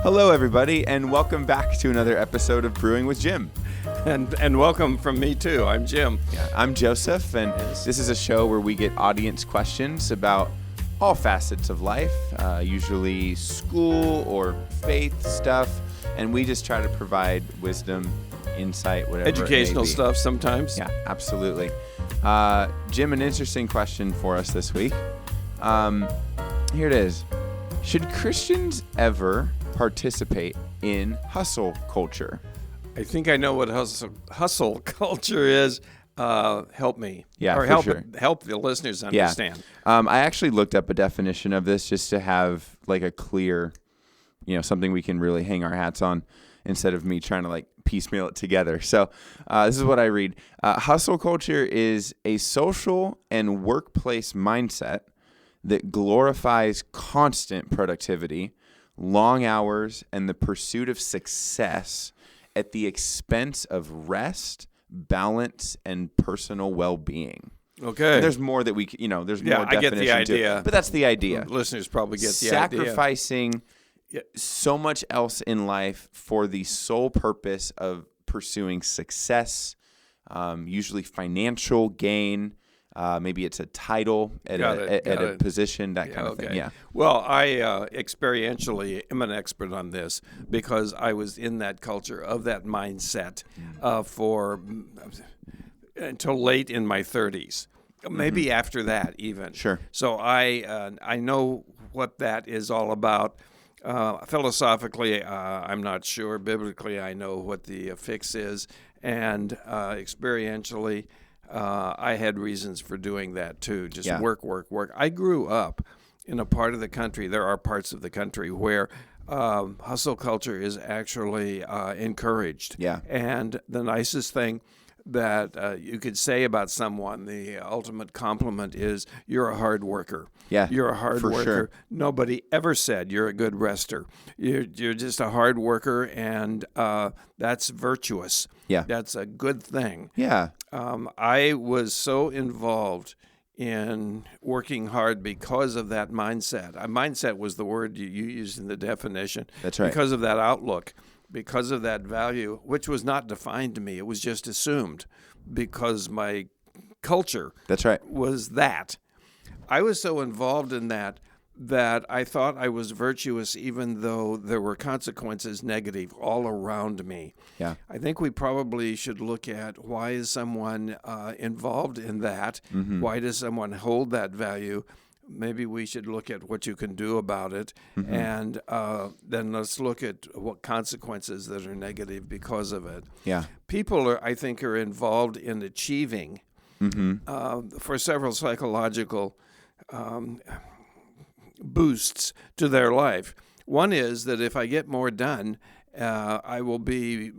Hello, everybody, and welcome back to another episode of Brewing with Jim. And welcome from me, too. I'm Jim. Yeah, I'm Joseph, and this is a show where we get audience questions about all facets of life, usually school or faith stuff, and we just try to provide wisdom, insight, whatever Educational it may be. stuff sometimes. Yeah, absolutely. Jim, an interesting question for us this week. Here it is. Should Christians ever participate in hustle culture? I think I know what hustle culture is. Help me. Yeah, or for help the listeners understand. Yeah. I actually looked up a definition of this just to have like a clear, something we can really hang our hats on instead of me trying to like piecemeal it together. So this is what I read. Hustle culture is a social and workplace mindset that glorifies constant productivity, long hours, and the pursuit of success at the expense of rest, balance, and personal well-being. Okay. And there's more that there's more definition I get the idea. to it, but that's the idea. Listeners probably get the idea. Sacrificing so much else in life for the sole purpose of pursuing success, usually financial gain. Maybe it's a title at a position, that kind of thing. Yeah. Well, I experientially am an expert on this because I was in that culture of that mindset for until late in my 30s. Maybe after that even. Sure. So I know what that is all about. Philosophically, I'm not sure. Biblically, I know what the fix is. And experientially, I had reasons for doing that too. Just work. I grew up in a part of the country. There are parts of the country where hustle culture is actually encouraged. Yeah. And the nicest thing that you could say about someone, the ultimate compliment is, you're a hard worker. Yeah, you're a hard worker. Sure. Nobody ever said you're a good rester. You're just a hard worker, and that's virtuous. Yeah. That's a good thing. Yeah. I was so involved in working hard because of that mindset. Mindset was the word you used in the definition. That's right. Because of that outlook. Because of that value, which was not defined to me. It was just assumed because my culture was that. I was so involved in that I thought I was virtuous even though there were consequences negative all around me. Yeah. I think we probably should look at why is someone involved in that? Mm-hmm. Why does someone hold that value? Maybe we should look at what you can do about it, mm-hmm. and then let's look at what consequences that are negative because of it. Yeah. People, I think, are involved in achieving for several psychological boosts to their life. One is that if I get more done, I will be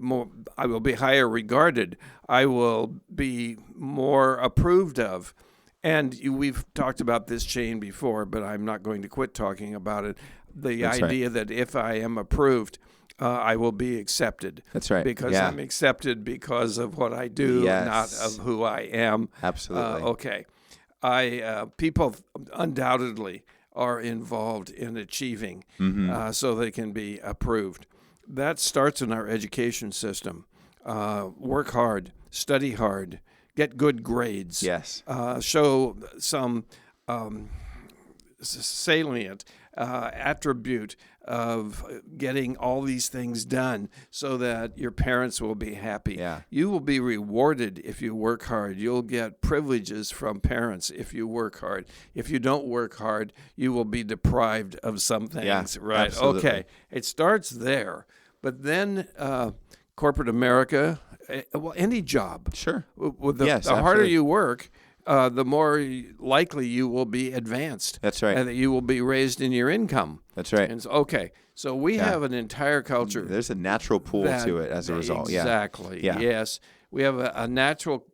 higher regarded. I will be more approved of. And we've talked about this chain before, but I'm not going to quit talking about it. That's idea that if I am approved, I will be accepted. That's right. Because I'm accepted because of what I do, not of who I am. Absolutely. Okay. People undoubtedly are involved in achieving so they can be approved. That starts in our education system. Work hard, study hard, get good grades. Yes. Show some salient attribute of getting all these things done so that your parents will be happy. Yeah. You will be rewarded if you work hard. You'll get privileges from parents if you work hard. If you don't work hard, you will be deprived of some things. Right? Absolutely. Okay. It starts there. But then corporate America, any job. Sure. The harder you work, the more likely you will be advanced. That's right. And that you will be raised in your income. That's right. And so we have an entire culture. There's a natural pull to it as a result. Exactly. Yeah. Yes. We have a natural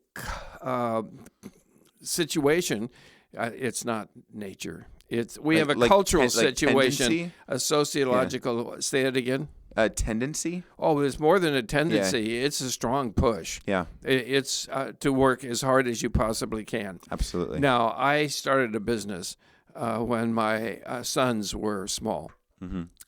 situation. It's not nature. We have a cultural situation, tendency? A sociological. Yeah. Say it again. A tendency? Oh, it's more than a tendency. Yeah. It's a strong push. Yeah. It's to work as hard as you possibly can. Absolutely. Now, I started a business when my sons were small.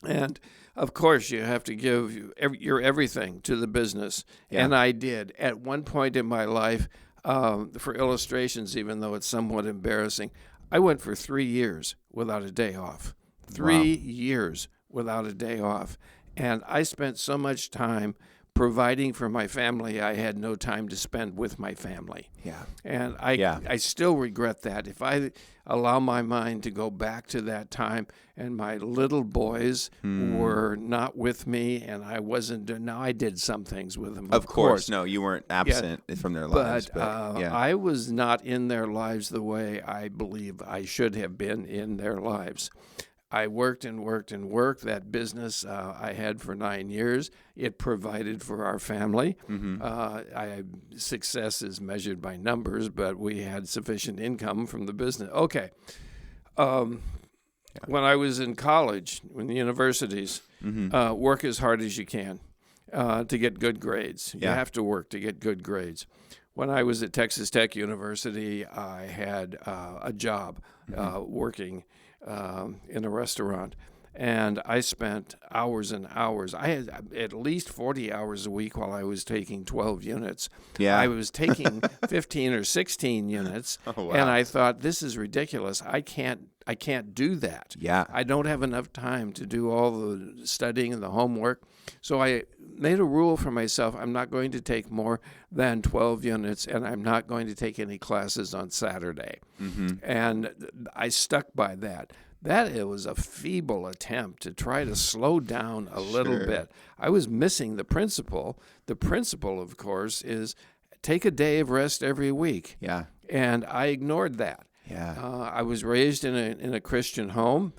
And of course, you have to give your everything to the business. Yeah. And I did. At one point in my life, for illustrations, even though it's somewhat embarrassing, I went for 3 years without a day off. 3 years without a day off. And I spent so much time providing for my family, I had no time to spend with my family. Yeah. And I still regret that. If I allow my mind to go back to that time and my little boys were not with me and I wasn't, now I did some things with them. Of course. No, you weren't absent from their lives. But I was not in their lives the way I believe I should have been in their lives. I worked and worked and worked. That business I had for 9 years. It provided for our family. Success is measured by numbers, but we had sufficient income from the business. Okay. When I was in college, in the universities, work as hard as you can to get good grades. You have to work to get good grades. When I was at Texas Tech University, I had a job working in a restaurant, and I spent hours and hours. I had at least 40 hours a week while I was taking 12 units. Yeah. I was taking 15 or 16 units, and I thought, this is ridiculous. I can't do that. Yeah. I don't have enough time to do all the studying and the homework. So I made a rule for myself. I'm not going to take more than 12 units, and I'm not going to take any classes on Saturday. And I stuck by that. It was a feeble attempt to try to slow down a little bit. I was missing the principle. The principle, of course, is take a day of rest every week. Yeah. And I ignored that. Yeah. I was raised in a Christian home.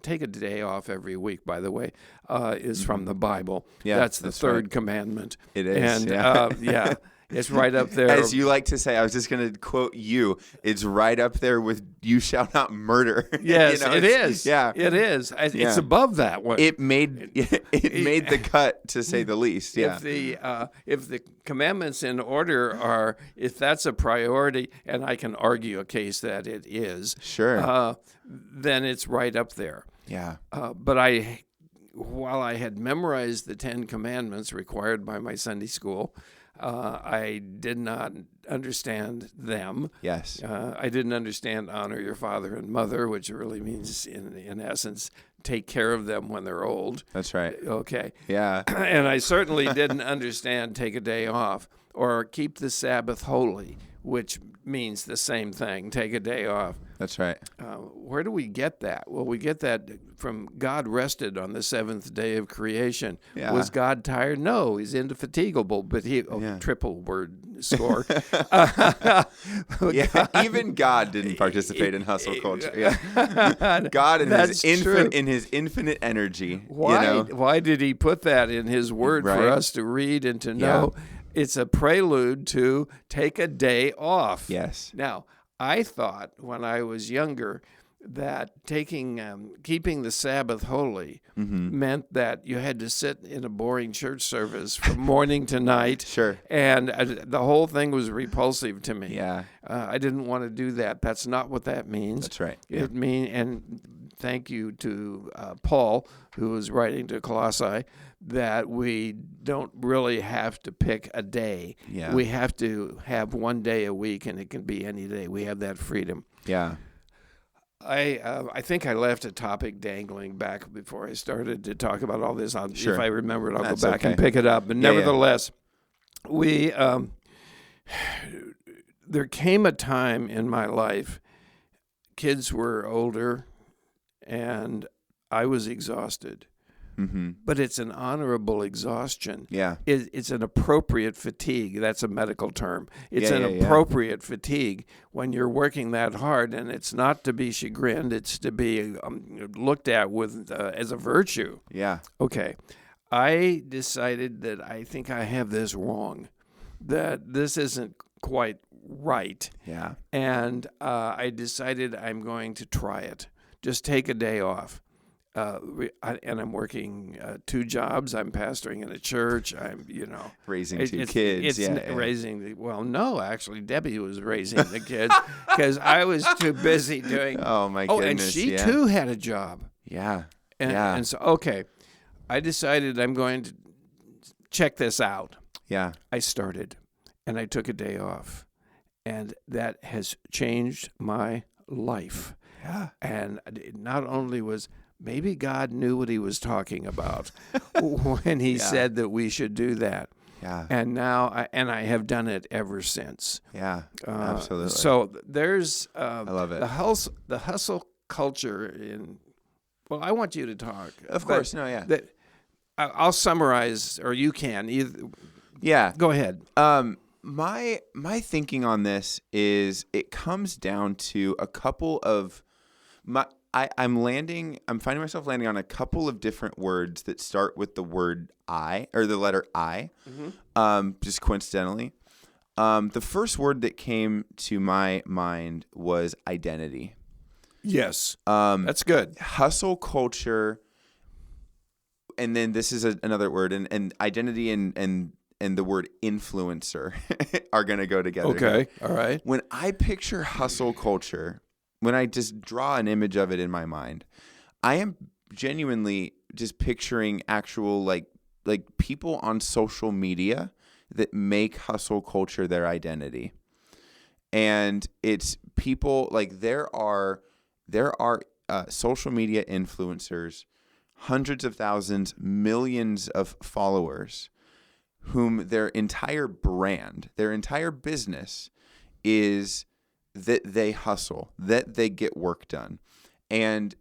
Take a day off every week, by the way, is from the Bible. Yeah, that's the third commandment. It is. And it's right up there. As you like to say, I was just going to quote you. It's right up there with "You shall not murder." Yes, it is. Yeah, it is. It's above that one. It made the cut, to say the least. Yeah. If the commandments in order are, if that's a priority, and I can argue a case that it is, then it's right up there. Yeah. But while I had memorized the 10 Commandments required by my Sunday school, I did not understand them. Yes. I didn't understand honor your father and mother, which really means, in essence, take care of them when they're old. That's right. Okay. Yeah. And I certainly didn't understand take a day off or keep the Sabbath holy, which means the same thing, take a day off. That's right. Where do we get that? Well, we get that from God rested on the seventh day of creation. Yeah. Was God tired? No, he's indefatigable, but triple word score. Even God didn't participate in hustle culture. Yeah. God in his infinite energy. Why did he put that in his word for us to read and to know? Yeah. It's a prelude to take a day off. Yes. Now, I thought when I was younger that keeping the Sabbath holy meant that you had to sit in a boring church service from morning to night. Sure. And the whole thing was repulsive to me. Yeah. I didn't want to do that. That's not what that means. That's right. Yeah. And thank you to Paul, who was writing to Colossae, that we don't really have to pick a day. Yeah. We have to have one day a week, and it can be any day. We have that freedom. Yeah. I think I left a topic dangling back before I started to talk about all this. If I remember it, I'll go back and pick it up. But nevertheless, there came a time in my life, kids were older, and I was exhausted. But it's an honorable exhaustion. Yeah. It's an appropriate fatigue. That's a medical term. It's appropriate fatigue when you're working that hard, and it's not to be chagrined. It's to be looked at with as a virtue. Yeah. Okay. I decided that I think I have this wrong, that this isn't quite right. Yeah. And I decided I'm going to try it. Just take a day off. And I'm working 2 jobs. I'm pastoring in a church. I'm, raising 2 kids. Raising no, actually, Debbie was raising the kids because I was too busy doing. Oh my goodness! And she too had a job. Yeah. And so, okay, I decided I'm going to check this out. Yeah. I started, and I took a day off, and that has changed my life. Yeah. And it not only was maybe God knew what he was talking about when he said that we should do that. Yeah. And now I have done it ever since. Yeah. Absolutely. So there's I love it. The hustle culture in. Well, I want you to talk. Of course. No. Yeah. I'll summarize, or you can. Yeah. Go ahead. My thinking on this is it comes down to a couple of I'm finding myself landing on a couple of different words that start with the word I, or the letter I, just coincidentally. The first word that came to my mind was identity. Yes. That's good. Hustle culture, and then this is another word, and identity and the word influencer are going to go together. Okay. All right. When I picture hustle culture, when I just draw an image of it in my mind, I am genuinely just picturing actual like people on social media that make hustle culture their identity. And it's people like there are social media influencers, hundreds of thousands, millions of followers, whom their entire brand, their entire business is that they hustle, that they get work done. And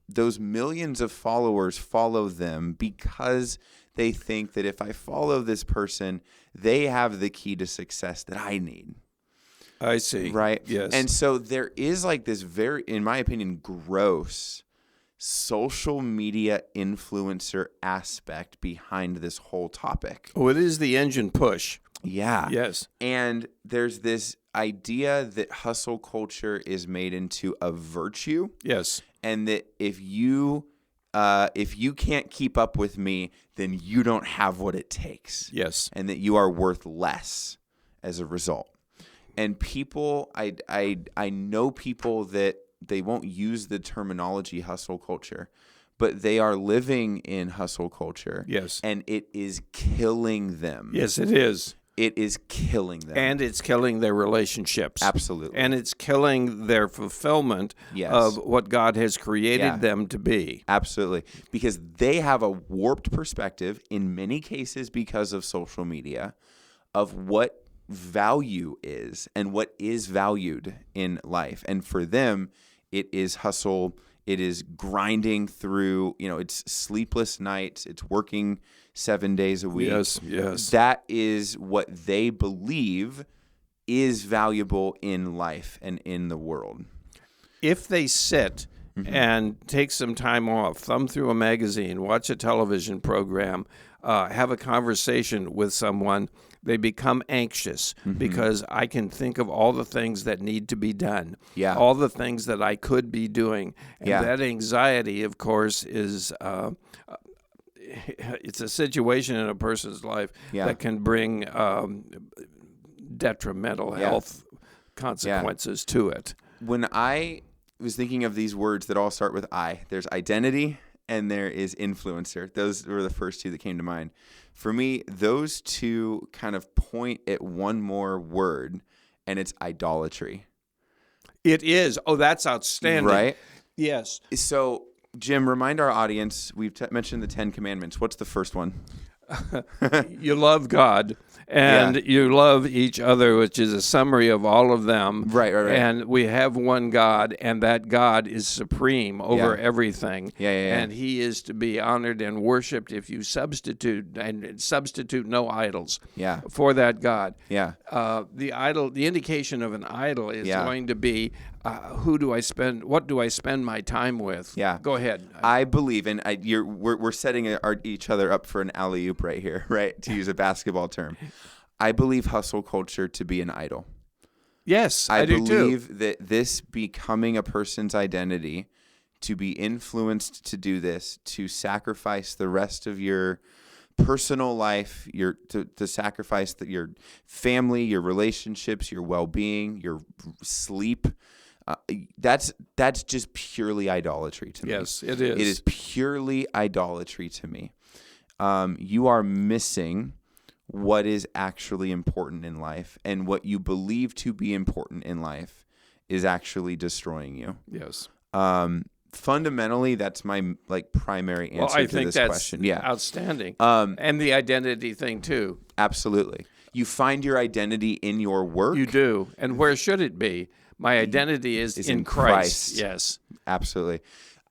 those millions of followers follow them because they think that if I follow this person, they have the key to success that I need. I see. Right? Yes. And so there is like this very, in my opinion, gross social media influencer aspect behind this whole topic. Oh, it is the engine push. Yeah. Yes. And there's this idea that hustle culture is made into a virtue. Yes. And that if you can't keep up with me, then you don't have what it takes. Yes. And that you are worth less as a result. And people, I know people that they won't use the terminology hustle culture, but they are living in hustle culture. Yes. And it is killing them. Yes, it is. It is killing them. And it's killing their relationships. Absolutely. And it's killing their fulfillment of what God has created them to be. Absolutely. Because they have a warped perspective, in many cases because of social media, of what value is and what is valued in life. And for them, it is hustle. It is grinding through, it's sleepless nights. It's working 7 days a week. Yes, yes. That is what they believe is valuable in life and in the world. If they sit and take some time off, thumb through a magazine, watch a television program, have a conversation with someone, they become anxious because I can think of all the things that need to be done, all the things that I could be doing. And that anxiety, of course, is it's a situation in a person's life that can bring detrimental health consequences to it. When I was thinking of these words that all start with I, there's identity and there is influencer. Those were the first two that came to mind. For me, those two kind of point at one more word, and it's idolatry. It is. Oh, that's outstanding. Right? Yes. So, Jim, remind our audience, we've mentioned the 10 Commandments. What's the first one? You love God and you love each other, which is a summary of all of them. Right. And we have one God, and that God is supreme over everything. And he is to be honored and worshipped if you substitute no idols for that God. The indication of an idol is going to be what do I spend my time with? Go ahead. I believe, and we're setting each other up for an alley-oop right here, right? To use a basketball term. I believe hustle culture to be an idol. Yes, I do too. I believe that this becoming a person's identity, to be influenced to do this, to sacrifice the rest of your personal life, to sacrifice your family, your relationships, your well-being, your sleep, That's just purely idolatry to me. Yes, it is. It is purely idolatry to me. You are missing what is actually important in life, and what you believe to be important in life is actually destroying you. Yes. Fundamentally, that's my primary answer I to think this that's question. Yeah, outstanding. And the identity thing too. absolutely. You find your identity in your work. You do. And where should it be? My identity is in Christ. Yes. Absolutely.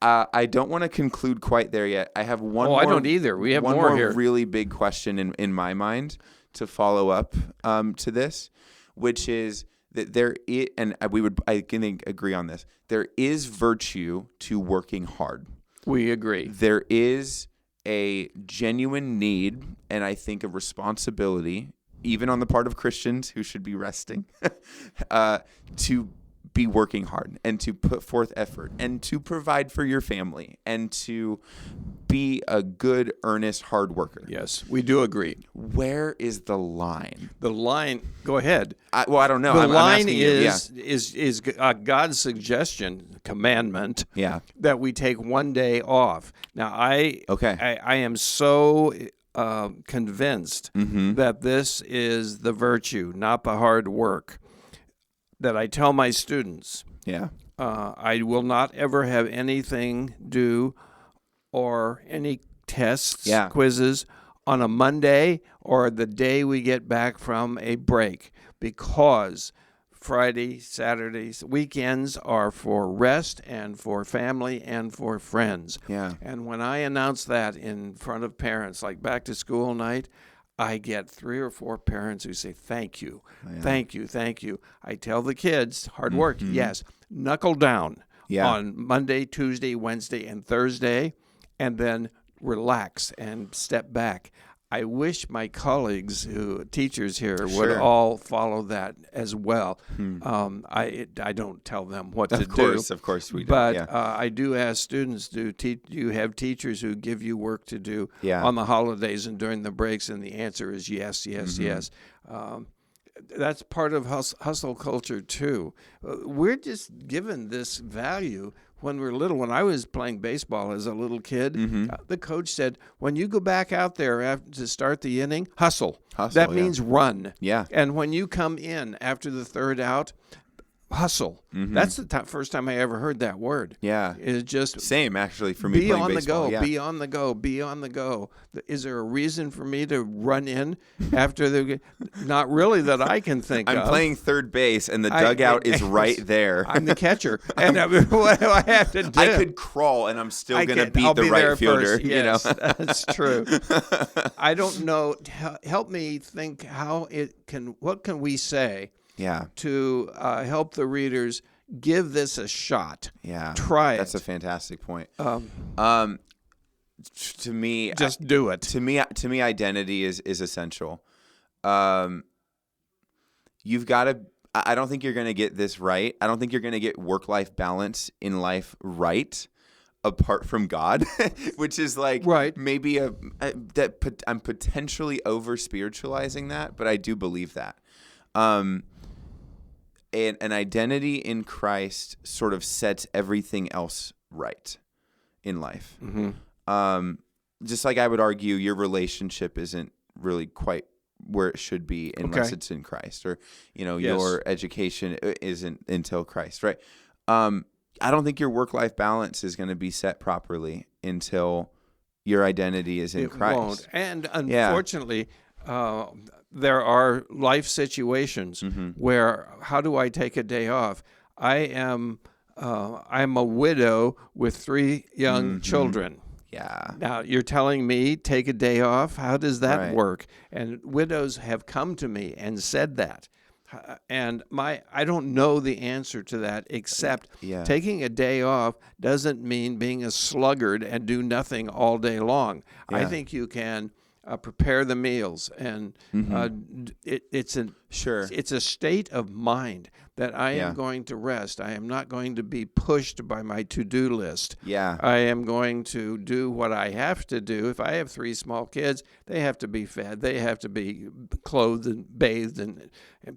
I don't want to conclude quite there yet. I have one more. I don't either. We have one more here. really big question in my mind to follow up to this, which is that I can agree on this. There is virtue to working hard. We agree. There is a genuine need, and I think a responsibility, even on the part of Christians who should be resting, to be working hard and to put forth effort and to provide for your family and to be a good, earnest, hard worker. Yes, we do agree. Where is the line? The line, go ahead. I don't know. The I'm line asking you. is God's suggestion, commandment, Yeah. that we take one day off. Now, I am so convinced that this is the virtue, not the hard work, that I tell my students. Yeah. I will not ever have anything due or any tests, quizzes on a Monday or the day we get back from a break, because Friday, Saturdays, weekends are for rest and for family and for friends. Yeah. And when I announce that in front of parents, like back to school night, I get 3 or 4 parents who say, thank you, thank you, thank you. I tell the kids, hard work, yes, knuckle down on Monday, Tuesday, Wednesday, and Thursday, and then relax and step back. I wish my colleagues, teachers here, would all follow that as well. I don't tell them what to do. Of course we do. But I do ask students, do you have teachers who give you work to do on the holidays and during the breaks? And the answer is yes, yes, yes. That's part of hustle culture too. We're just given this value when we're little. When I was playing baseball as a little kid, the coach said, when you go back out there to start the inning, hustle. That means run. Yeah. And when you come in after the third out, hustle. That's the first time I ever heard that word. Yeah. It's just same actually for me playing baseball. Be on the go, be on the go. Is there a reason for me to run in after the? Not really that I can think of. I'm playing third base and the dugout is right there. I'm the catcher. And what do I have to do? I could crawl and I'm still going to beat the right fielder. Yes, you know? That's true. I don't know. Help me think what can we say to help the readers give this a shot. Yeah. Try it. That's a fantastic point. To me, just do it. To me, identity is essential. You've got to. I don't think you're going to get this right. I don't think you're going to get work-life balance in life right, apart from God, which is maybe that I'm potentially over spiritualizing that, but I do believe that. An identity in Christ sort of sets everything else right in life. Just like I would argue your relationship isn't really quite where it should be unless it's in Christ, or your education isn't until Christ, right? I don't think your work-life balance is going to be set properly until your identity is in Christ. Won't. And unfortunately, there are life situations where, how do I take a day off? I'm a widow with 3 young children. Yeah. Now, you're telling me take a day off? How does that work? And widows have come to me and said that. And I don't know the answer to that, except taking a day off doesn't mean being a sluggard and do nothing all day long. I think you can prepare the meals, and it's a state of mind. that I Yeah. am going to rest. I am not going to be pushed by my to-do list. Yeah. I am going to do what I have to do. If I have 3 small kids, they have to be fed. They have to be clothed and bathed and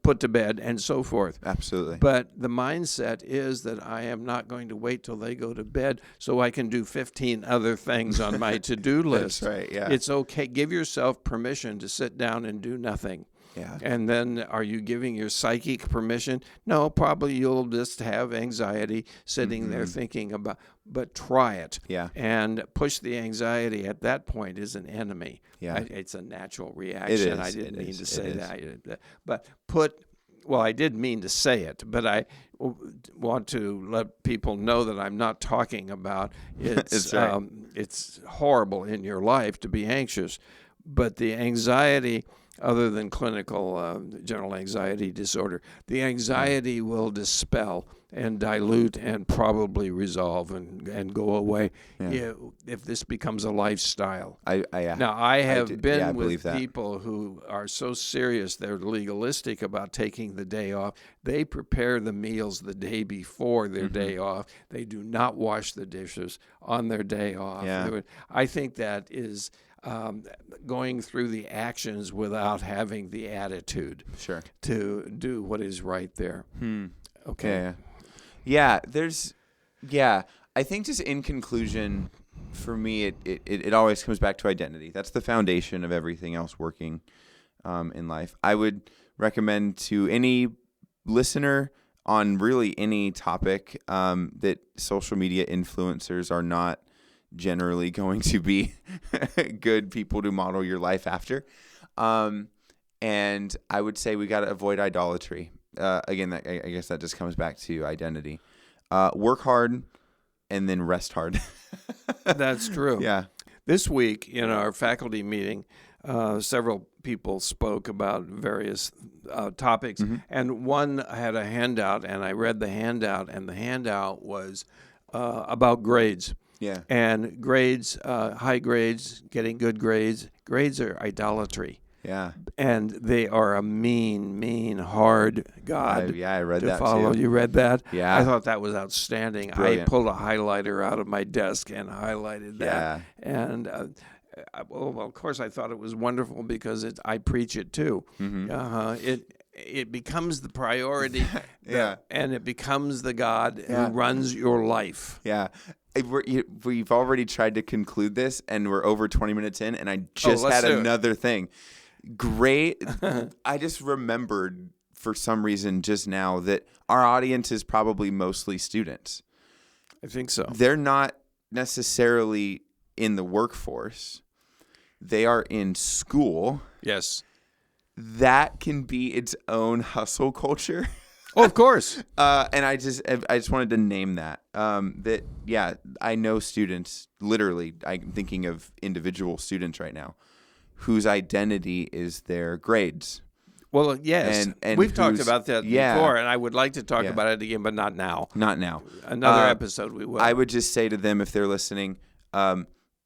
put to bed and so forth. Absolutely. But the mindset is that I am not going to wait till they go to bed so I can do 15 other things on my to-do list. That's right, yeah. It's okay. Give yourself permission to sit down and do nothing. Yeah. And then are you giving your psychic permission? No, probably you'll just have anxiety sitting there thinking about, but try it. Yeah. And push the anxiety at that point is an enemy. Yeah. It's a natural reaction. is. I didn't It mean is. to say It that. But well, I did mean to say it, but I want to let people know that I'm not talking about it's That's right. it's horrible in your life to be anxious, but the anxiety, other than clinical general anxiety disorder, the anxiety will dispel and dilute and probably resolve and go away if this becomes a lifestyle. Now, I have been with people who are so serious, they're legalistic about taking the day off. They prepare the meals the day before their day off. They do not wash the dishes on their day off. Yeah. I think that is going through the actions without having the attitude to do what is right there. Okay. Yeah. I think just in conclusion, for me, it always comes back to identity. That's the foundation of everything else working in life. I would recommend to any listener on really any topic that social media influencers are not generally going to be good people to model your life after. And I would say we got to avoid idolatry. Again, I guess that just comes back to identity. Work hard and then rest hard. That's true. Yeah. This week in our faculty meeting, several people spoke about various topics, and one had a handout, and I read the handout, and the handout was about grades. Yeah. And grades, high grades, getting good grades are idolatry. Yeah. And they are a mean, hard God I read to that follow. too. You read that? Yeah. I thought that was outstanding. Brilliant. I pulled a highlighter out of my desk and highlighted that. Yeah. And, well, of course, I thought it was wonderful because I preach it too. It becomes the priority, and it becomes the God who runs your life. Yeah. We've already tried to conclude this, and we're over 20 minutes in, and I just had another thing. Great. I just remembered for some reason just now that our audience is probably mostly students. I think so. They're not necessarily in the workforce. They are in school. Yes. That can be its own hustle culture. Oh, of course. And I just wanted to name that. I know students, literally, I'm thinking of individual students right now, whose identity is their grades. Well, yes. And we've talked about that before, and I would like to talk Yeah. about it again, but not now. Not now. Another episode we will. I would just say to them, if they're listening,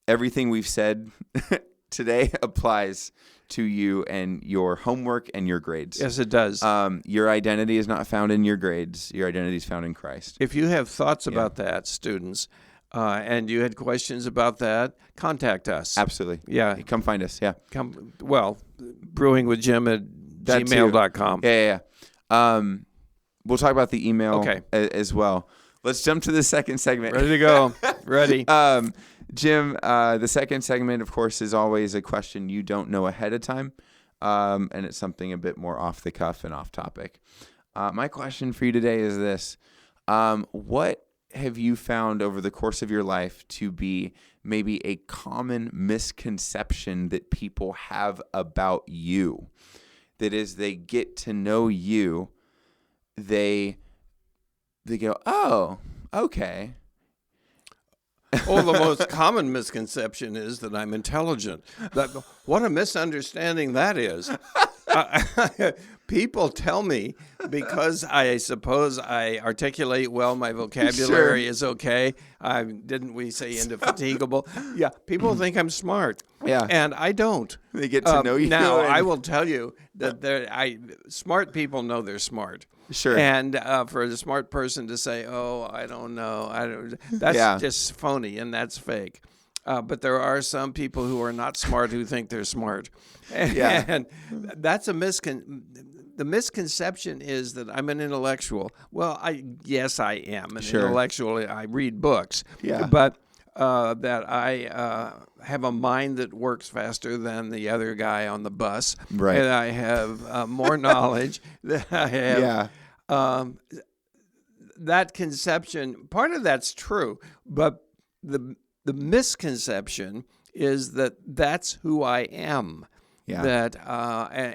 everything we've said today applies to you and your homework and your grades. Yes, it does. Your identity is not found in your grades. Your identity is found in Christ. If you have thoughts about that, students, and you had questions about that, contact us. Absolutely. Yeah. Come find us. Yeah. brewingwithjim@gmail.com. Yeah. We'll talk about the email as well. Let's jump to the second segment. Ready to go. Ready. Jim, the second segment, of course, is always a question you don't know ahead of time, and it's something a bit more off the cuff and off topic. My question for you today is this. What have you found over the course of your life to be maybe a common misconception that people have about you? That is, they get to know you, they go, oh, okay. Oh, the most common misconception is that I'm intelligent. What a misunderstanding that is. People tell me, because I suppose I articulate well, my vocabulary is okay. Didn't we say indefatigable? Yeah, people think I'm smart. Yeah. And I don't. They get to know you. Now, and- I will tell you that smart people know they're smart. Sure. And for a smart person to say, "Oh, I don't know," that's just phony and that's fake. But there are some people who are not smart who think they're smart. And that's the misconception is that I'm an intellectual. Well, yes, I am an intellectual. I read books. Yeah. But that I have a mind that works faster than the other guy on the bus. Right. And I have more knowledge than I have. Yeah. That conception, part of that's true, but the misconception is that that's who I am. Yeah. That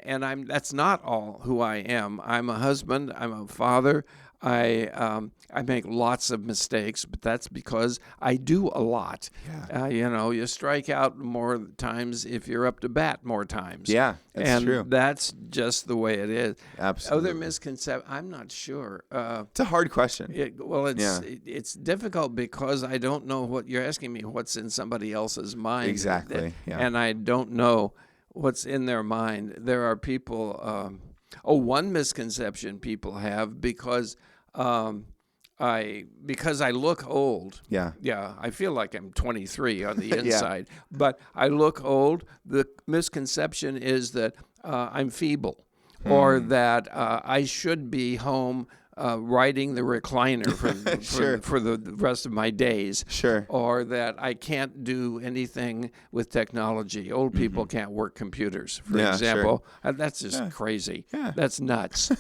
and that's not all who I am. I'm a husband. I'm a father. I make lots of mistakes, but that's because I do a lot. Yeah. You strike out more times if you're up to bat more times. Yeah, that's true. That's just the way it is. Absolutely. Other misconception, I'm not sure. It's a hard question. It's difficult because I don't know what you're asking me. What's in somebody else's mind? Exactly. Yeah. And I don't know what's in their mind. There are people. One misconception people have because I look old. Yeah. I feel like I'm 23 on the inside, but I look old. The misconception is that I'm feeble, or that I should be home riding the recliner for the rest of my days. Sure. Or that I can't do anything with technology. Old people can't work computers, for example. Sure. That's just crazy. Yeah. That's nuts.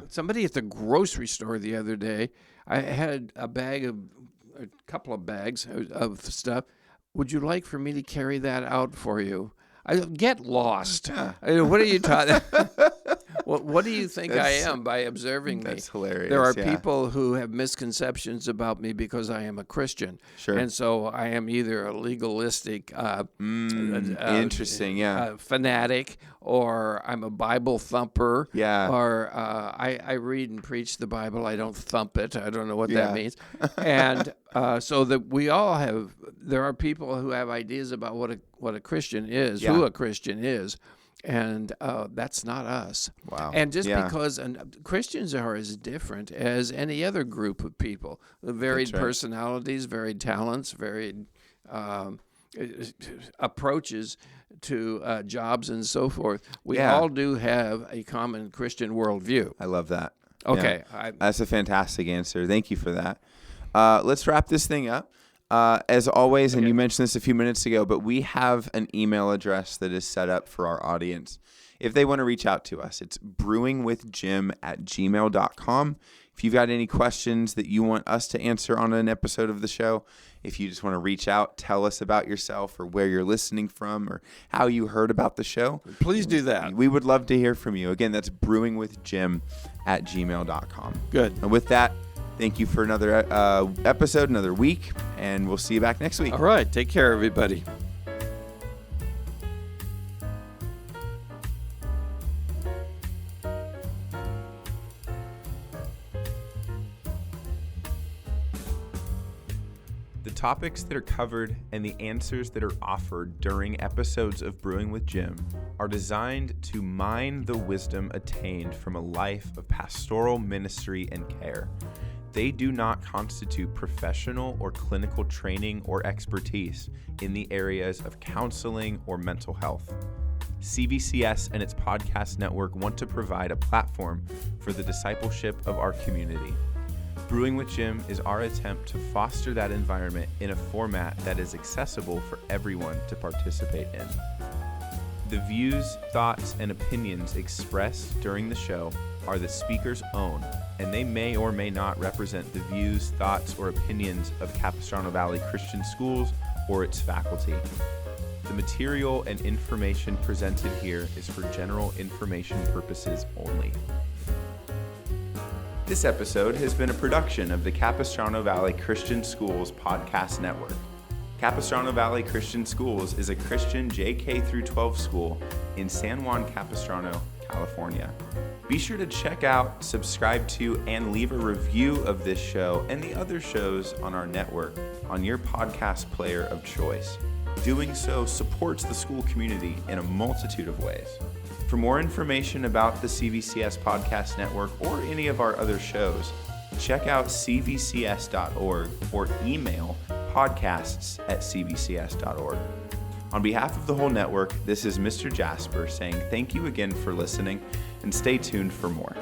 Somebody at the grocery store the other day, I had a couple of bags of stuff. Would you like for me to carry that out for you? I get lost. What are you talking? What do you think I am by observing me? That's hilarious. There are people who have misconceptions about me because I am a Christian. Sure. And so I am either a legalistic interesting, fanatic, or I'm a Bible thumper. Yeah. Or I read and preach the Bible. I don't thump it. I don't know what that means. And so that we all have, there are people who have ideas about what a Christian is, who a Christian is. And that's not us. Wow. And just because Christians are as different as any other group of people, varied personalities, varied talents, varied approaches to jobs and so forth. We all do have a common Christian worldview. I love that. Okay. Yeah. That's a fantastic answer. Thank you for that. Let's wrap this thing up. As always, and you mentioned this a few minutes ago, but we have an email address that is set up for our audience. If they want to reach out to us, it's brewingwithjim@gmail.com. If you've got any questions that you want us to answer on an episode of the show, if you just want to reach out, tell us about yourself or where you're listening from or how you heard about the show, please do that. We would love to hear from you. Again, that's brewingwithjim@gmail.com. Good. And with that, thank you for another episode, another week, and we'll see you back next week. All right. Take care, everybody. The topics that are covered and the answers that are offered during episodes of Brewing with Jim are designed to mine the wisdom attained from a life of pastoral ministry and care. They do not constitute professional or clinical training or expertise in the areas of counseling or mental health. CVCS and its podcast network want to provide a platform for the discipleship of our community. Brewing with Jim is our attempt to foster that environment in a format that is accessible for everyone to participate in. The views, thoughts, and opinions expressed during the show are the speaker's own, and they may or may not represent the views, thoughts, or opinions of Capistrano Valley Christian Schools or its faculty. The material and information presented here is for general information purposes only. This episode has been a production of the Capistrano Valley Christian Schools Podcast Network. Capistrano Valley Christian Schools is a Christian JK through 12 school in San Juan Capistrano, California. Be sure to check out, subscribe to, and leave a review of this show and the other shows on our network on your podcast player of choice. Doing so supports the school community in a multitude of ways. For more information about the CVCS Podcast Network or any of our other shows, check out cvcs.org or email podcasts@cvcs.org. On behalf of the whole network, this is Mr. Jasper saying thank you again for listening and stay tuned for more.